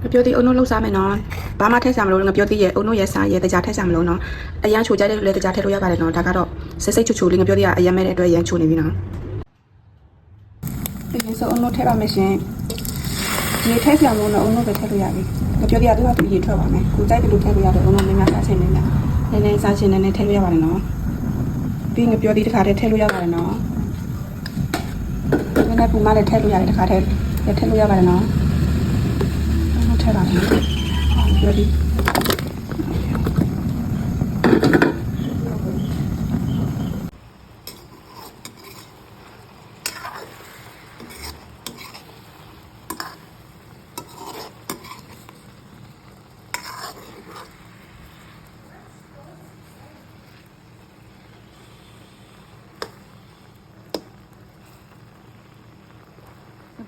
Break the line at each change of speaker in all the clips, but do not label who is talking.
ပြောသေးအုံတို့လှုပ်စားမယ်နော်ဘာမှထည့်စားမလို့ငါပြောသေးရဲ့အုံတို့ရဲ့စားရဲ့တကြားထည့်စားမလို့နော်အရန်ချိုကြတဲ့လူလည်းတကြားထည့်လို့ရပါတယ်နော်ဒါကတော့စိတ်စိတ်ချူချူလေးငါပြောသေးကအရန်မဲ့တဲ့အတွက်ရန်ချိုနေပြီနော်ဒီဆိုအုံတို့ထည့်ပါမယ်ရှင်ရေထည့်စားမလို့နော်အုံတို့ပဲထည့်လို့ရပြီငါပြောသေးကသူကသူရေထွက်ပါမယ်ကိုကြိုက်တယ်လို့ထည့်လို့ရတယ်အုံတို့မင်းများစားချင်နေတယ်နည်းနည်းစားချင်နေထည့်လို့ရပါတယ်နော်ပြီးငါပြောသေးတစ်ခါတည်းထည့်လို့ရပါတယ်နော်နည်းနည်းပူမလည်းထည့်လို့ရတယ်တစ်ခါတည်းထည့်လို့ရပါတယ်နော်ထည့်ပါမယ်ပြောသေး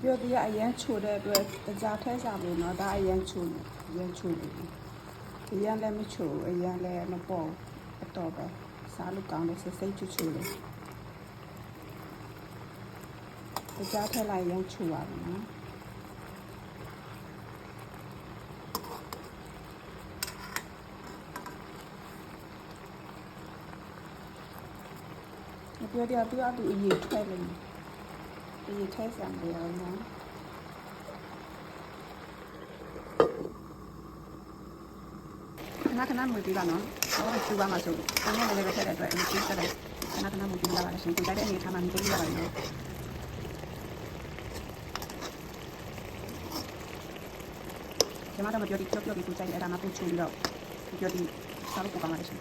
ပြောသေးအရန်ချိုတဲ့အတွက်တကြားထဲစားလို့နော်ဒါအရန်ချိုအရန်ချိုတယ်အရန်လည်းမချိုအရန်လည်းမပေါ်အတော့ပဲစားလို့ကောင်းတယ်စိတ်စိတ်ချူချူလေးတကြားထဲလိုက်ရန်ချိုပါမယ်နော်ပြောသေးသူကသူအရေးထွက်လိမ့်မယ်ဒီထဲဆံရအောင်နော်ခဏမွေးပြပါနော်ဟောကျူပါမှာဆိုတော့ငါလည်းပဲထည့်တဲ့အတွက်အမြင့်တက်တယ်ခဏမွေးပြလာပါရှင်ကိုတိုက်တဲ့အနေထားမှာမြင်တွေ့ရပါတယ်နော်ကျမတို့မပြောဒီပြောပြီးကိုကြိုက်တယ်အဲ့ဒါမှပို့ချူပြီးတော့ပြောဒီစားလို့ပို့ပါမှာရှင်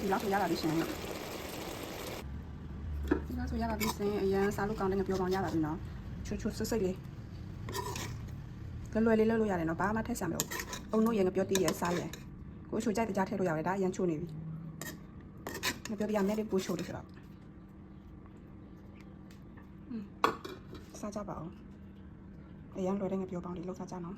ဒီလောက်ဆိုရပါပြီရှင်ဒီလောက်ဆိုရပါပြီရှင်အရန်စားလို့ကောင်းတဲ့ငါပြောကောင်းရပါပြီနော်ချွတ်ဆွတ်စိတ်လေးလွယ်လေးလုပ်လို့ရတယ်နော်ဘာမှထည့်ဆံမလို့အုံတို့ရေငါပြောတည်ရစားရကိုချိုကြိုက်တကြားထည့်လို့ရတယ်ဒါအရန်ချိုနေပြီငါပြောတည်ရမဲ့လေးပိုချိုတယ်ဆိုတော့စားကြပါအောင်အရန်လွယ်တဲ့ငါပြောကောင်းလေးလောက်စားကြနော်